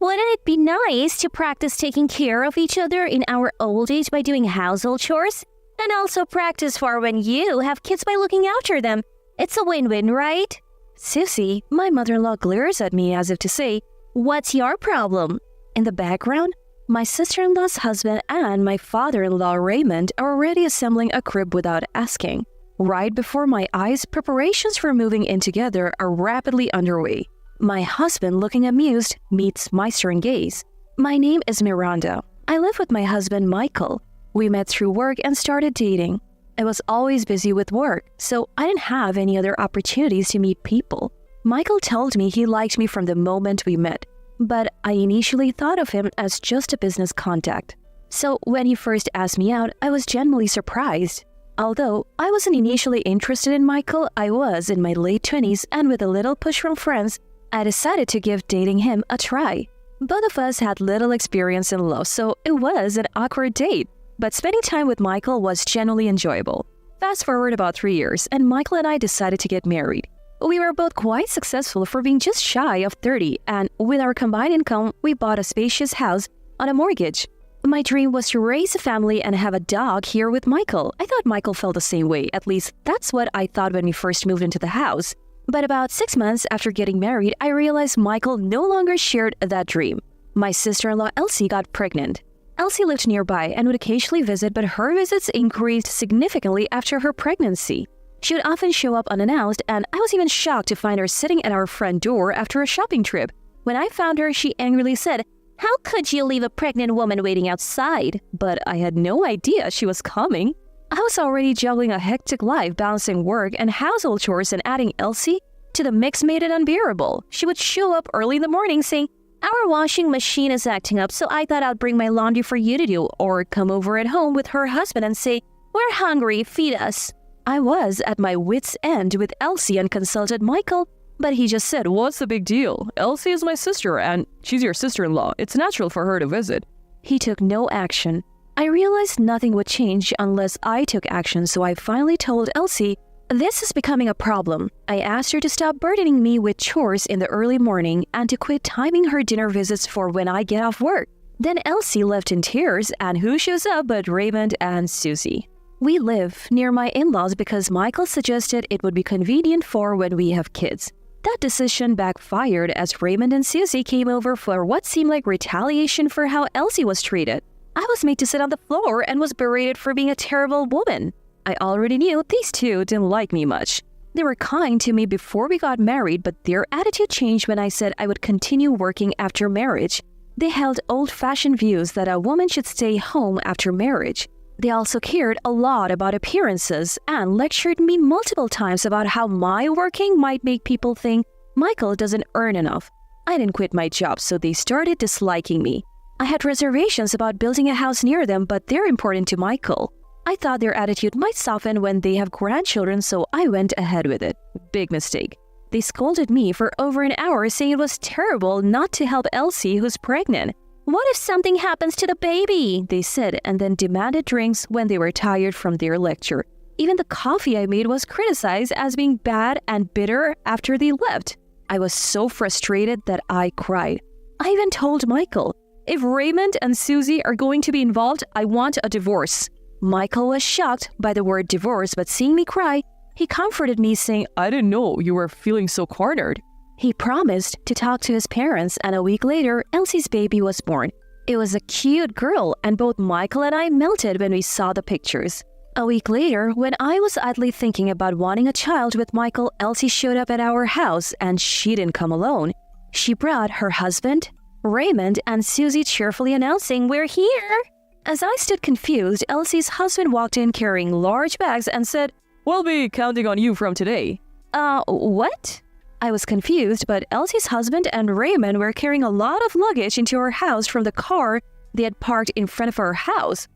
Wouldn't it be nice to practice taking care of each other in our old age by doing household chores? And also practice for when you have kids by looking after them. It's a win-win, right? Susie, my mother-in-law glares at me as if to say, "What's your problem?" In the background, my sister-in-law's husband and my father-in-law Raymond are already assembling a crib without asking. Right before my eyes, preparations for moving in together are rapidly underway. My husband, looking amused, meets my stern gaze. My name is Miranda. I live with my husband, Michael. We met through work and started dating. I was always busy with work, so I didn't have any other opportunities to meet people. Michael told me he liked me from the moment we met, but I initially thought of him as just a business contact. So when he first asked me out, I was genuinely surprised. Although I wasn't initially interested in Michael, I was in my late 20s, and with a little push from friends, I decided to give dating him a try. Both of us had little experience in love, so it was an awkward date. But spending time with Michael was genuinely enjoyable. Fast forward about 3 years, and Michael and I decided to get married. We were both quite successful for being just shy of 30, and with our combined income, we bought a spacious house on a mortgage. My dream was to raise a family and have a dog here with Michael. I thought Michael felt the same way, at least that's what I thought when we first moved into the house. But about 6 months after getting married, I realized Michael no longer shared that dream. My sister-in-law Elsie got pregnant. Elsie lived nearby and would occasionally visit, but her visits increased significantly after her pregnancy. She would often show up unannounced, and I was even shocked to find her sitting at our front door after a shopping trip. When I found her, she angrily said, "How could you leave a pregnant woman waiting outside?" But I had no idea she was coming. I was already juggling a hectic life, balancing work and household chores, and adding Elsie to the mix made it unbearable. She would show up early in the morning saying, "Our washing machine is acting up, so I thought I'd bring my laundry for you to do," or come over at home with her husband and say, "We're hungry, feed us." I was at my wit's end with Elsie and consulted Michael, but he just said, "What's the big deal? Elsie is my sister and she's your sister-in-law. It's natural for her to visit." He took no action. I realized nothing would change unless I took action, so I finally told Elsie, "This is becoming a problem." I asked her to stop burdening me with chores in the early morning and to quit timing her dinner visits for when I get off work. Then Elsie left in tears, and who shows up but Raymond and Susie. We live near my in-laws because Michael suggested it would be convenient for when we have kids. That decision backfired as Raymond and Susie came over for what seemed like retaliation for how Elsie was treated. I was made to sit on the floor and was berated for being a terrible woman. I already knew these two didn't like me much. They were kind to me before we got married, but their attitude changed when I said I would continue working after marriage. They held old-fashioned views that a woman should stay home after marriage. They also cared a lot about appearances and lectured me multiple times about how my working might make people think Michael doesn't earn enough. I didn't quit my job, so they started disliking me. I had reservations about building a house near them, but they're important to Michael. I thought their attitude might soften when they have grandchildren, so I went ahead with it. Big mistake. They scolded me for over an hour, saying it was terrible not to help Elsie, who's pregnant. "What if something happens to the baby?" they said, and then demanded drinks when they were tired from their lecture. Even the coffee I made was criticized as being bad and bitter after they left. I was so frustrated that I cried. I even told Michael, "If Raymond and Susie are going to be involved, I want a divorce." Michael was shocked by the word divorce, but seeing me cry, he comforted me saying, "I didn't know you were feeling so cornered." He promised to talk to his parents, and a week later, Elsie's baby was born. It was a cute girl, and both Michael and I melted when we saw the pictures. A week later, when I was idly thinking about wanting a child with Michael, Elsie showed up at our house, and she didn't come alone. She brought her husband, Raymond, and Susie, cheerfully announcing, "We're here." As I stood confused, Elsie's husband walked in carrying large bags and said, "We'll be counting on you from today." What? I was confused, but Elsie's husband and Raymond were carrying a lot of luggage into our house from the car they had parked in front of our house.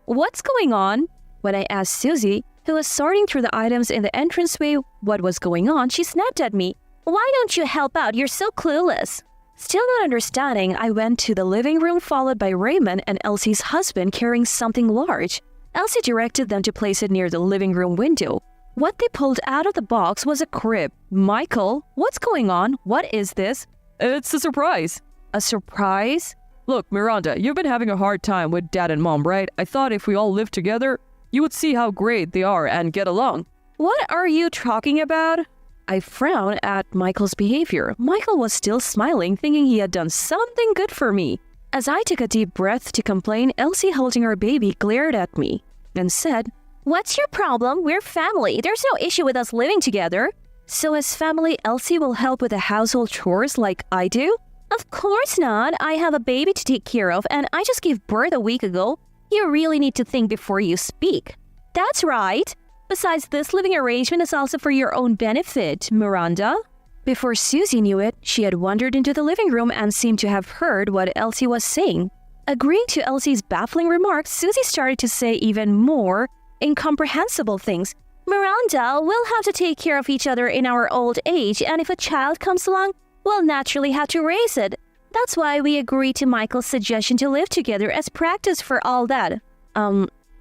What's going on? When I asked Susie, who was sorting through the items in the entranceway, what was going on, she snapped at me, "Why don't you help out? You're so clueless." Still not understanding, I went to the living room, followed by Raymond and Elsie's husband carrying something large. Elsie directed them to place it near the living room window. What they pulled out of the box was a crib. "Michael, what's going on? What is this?" "It's a surprise." A surprise? Look, Miranda, you've been having a hard time with Dad and Mom, right? I thought if we all lived together, you would see how great they are and get along. What are you talking about? I frowned at Michael's behavior. Michael was still smiling, thinking he had done something good for me. As I took a deep breath to complain, Elsie, holding her baby, glared at me and said, What's your problem? We're family. There's no issue with us living together. So as family, Elsie will help with the household chores like I do? Of course not. I have a baby to take care of and I just gave birth a week ago. You really need to think before you speak. That's right. Besides, this living arrangement is also for your own benefit, Miranda. Before Susie knew it, she had wandered into the living room and seemed to have heard what Elsie was saying. Agreeing to Elsie's baffling remarks, Susie started to say even more incomprehensible things. Miranda, we'll have to take care of each other in our old age, and if a child comes along, we'll naturally have to raise it. That's why we agreed to Michael's suggestion to live together as practice for all that.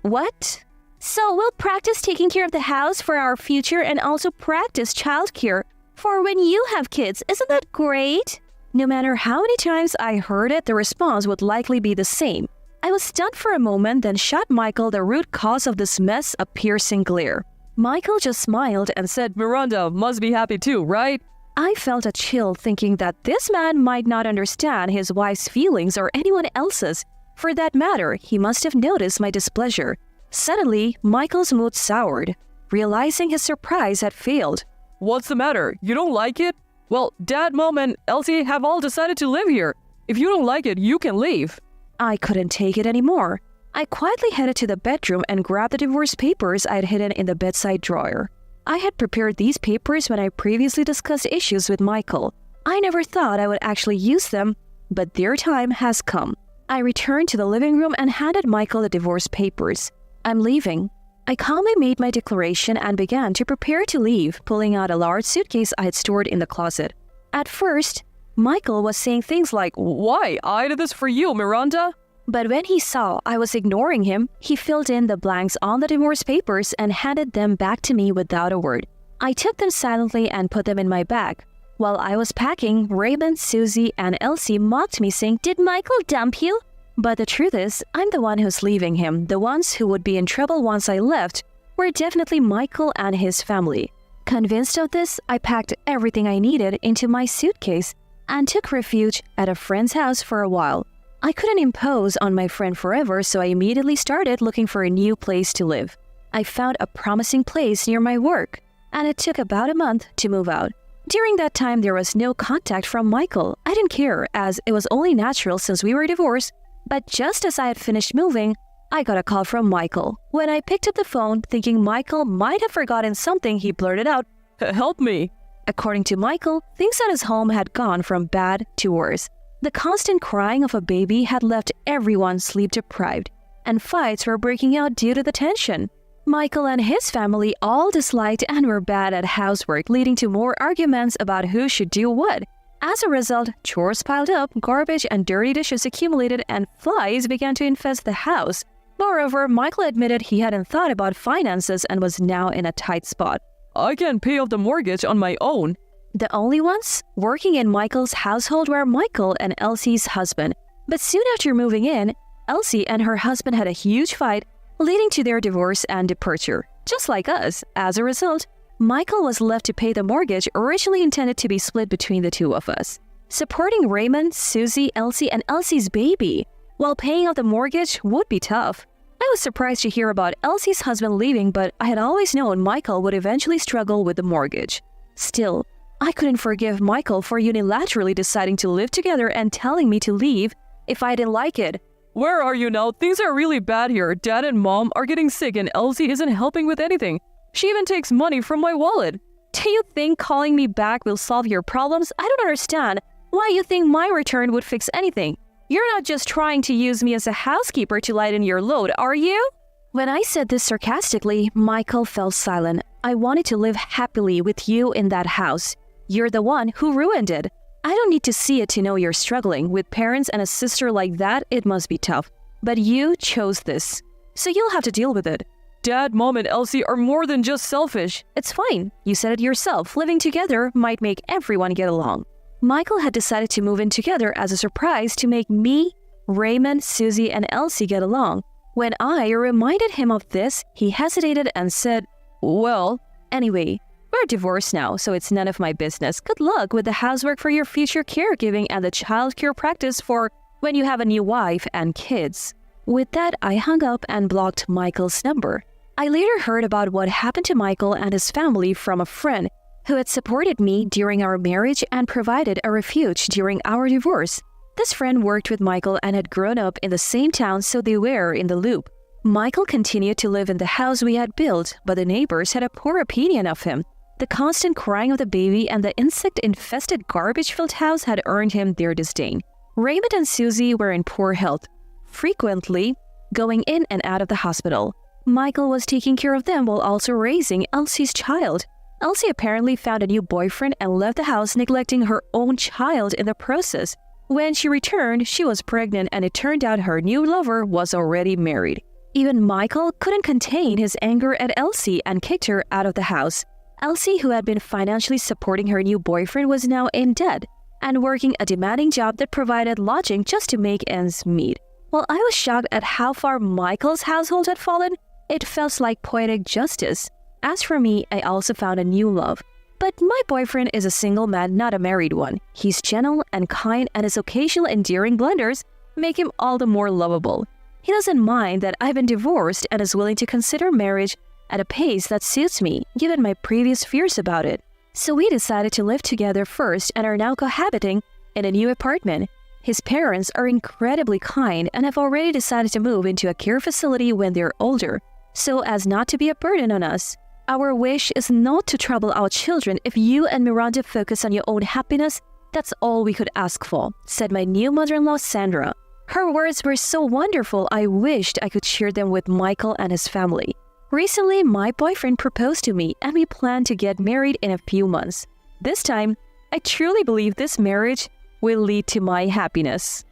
What? So we'll practice taking care of the house for our future and also practice childcare for when you have kids. Isn't that great? No matter how many times I heard it, the response would likely be the same. I was stunned for a moment, then shot Michael the root cause of this mess a piercing glare. Michael just smiled and said, Miranda must be happy too, right? I felt a chill thinking that this man might not understand his wife's feelings or anyone else's. For that matter, he must have noticed my displeasure. Suddenly, Michael's mood soured, realizing his surprise had failed. What's the matter? You don't like it? Well, Dad, Mom, and Elsie have all decided to live here. If you don't like it, you can leave. I couldn't take it anymore. I quietly headed to the bedroom and grabbed the divorce papers I had hidden in the bedside drawer. I had prepared these papers when I previously discussed issues with Michael. I never thought I would actually use them, but their time has come. I returned to the living room and handed Michael the divorce papers. I'm leaving. I calmly made my declaration and began to prepare to leave, pulling out a large suitcase I had stored in the closet. At first, Michael was saying things like, Why? I did this for you, Miranda. But when he saw I was ignoring him, he filled in the blanks on the divorce papers and handed them back to me without a word. I took them silently and put them in my bag. While I was packing, Raymond, Susie, and Elsie mocked me, saying, Did Michael dump you? But the truth is, I'm the one who's leaving him. The ones who would be in trouble once I left were definitely Michael and his family. Convinced of this, I packed everything I needed into my suitcase and took refuge at a friend's house for a while. I couldn't impose on my friend forever, so I immediately started looking for a new place to live. I found a promising place near my work, and it took about a month to move out. During that time, there was no contact from Michael. I didn't care, as it was only natural since we were divorced. But just as I had finished moving, I got a call from Michael. When I picked up the phone, thinking Michael might have forgotten something, he blurted out, Help me. According to Michael, things at his home had gone from bad to worse. The constant crying of a baby had left everyone sleep-deprived, and fights were breaking out due to the tension. Michael and his family all disliked and were bad at housework, leading to more arguments about who should do what. As a result, chores piled up, garbage and dirty dishes accumulated, and flies began to infest the house. Moreover, Michael admitted he hadn't thought about finances and was now in a tight spot. I can't pay off the mortgage on my own. The only ones working in Michael's household were Michael and Elsie's husband. But soon after moving in, Elsie and her husband had a huge fight, leading to their divorce and departure. Just like us, as a result, Michael was left to pay the mortgage originally intended to be split between the two of us. Supporting Raymond, Susie, Elsie, and Elsie's baby while paying off the mortgage would be tough. I was surprised to hear about Elsie's husband leaving, but I had always known Michael would eventually struggle with the mortgage. Still, I couldn't forgive Michael for unilaterally deciding to live together and telling me to leave if I didn't like it. Where are you now? Things are really bad here. Dad and Mom are getting sick and Elsie isn't helping with anything. She even takes money from my wallet. Do you think calling me back will solve your problems? I don't understand why you think my return would fix anything. You're not just trying to use me as a housekeeper to lighten your load, are you? When I said this sarcastically, Michael fell silent. I wanted to live happily with you in that house. You're the one who ruined it. I don't need to see it to know you're struggling. With parents and a sister like that, it must be tough. But you chose this, so you'll have to deal with it. Dad, Mom, and Elsie are more than just selfish. It's fine. You said it yourself. Living together might make everyone get along. Michael had decided to move in together as a surprise to make me, Raymond, Susie, and Elsie get along. When I reminded him of this, he hesitated and said, "Well, anyway, we're divorced now, so it's none of my business. Good luck with the housework for your future caregiving and the childcare practice for when you have a new wife and kids." With that, I hung up and blocked Michael's number. I later heard about what happened to Michael and his family from a friend who had supported me during our marriage and provided a refuge during our divorce. This friend worked with Michael and had grown up in the same town, so they were in the loop. Michael continued to live in the house we had built, but the neighbors had a poor opinion of him. The constant crying of the baby and the insect-infested garbage-filled house had earned him their disdain. Raymond and Susie were in poor health, frequently going in and out of the hospital. Michael was taking care of them while also raising Elsie's child. Elsie apparently found a new boyfriend and left the house, neglecting her own child in the process. When she returned, she was pregnant, and it turned out her new lover was already married. Even Michael couldn't contain his anger at Elsie and kicked her out of the house. Elsie, who had been financially supporting her new boyfriend, was now in debt and working a demanding job that provided lodging just to make ends meet. While I was shocked at how far Michael's household had fallen, it felt like poetic justice. As for me, I also found a new love. But my boyfriend is a single man, not a married one. He's gentle and kind, and his occasional endearing blunders make him all the more lovable. He doesn't mind that I've been divorced and is willing to consider marriage at a pace that suits me, given my previous fears about it. So we decided to live together first and are now cohabiting in a new apartment. His parents are incredibly kind and have already decided to move into a care facility when they're older, so as not to be a burden on us. Our wish is not to trouble our children. If you and Miranda focus on your own happiness, that's all we could ask for," said my new mother-in-law, Sandra. Her words were so wonderful, I wished I could share them with Michael and his family. Recently, my boyfriend proposed to me and we plan to get married in a few months. This time, I truly believe this marriage will lead to my happiness.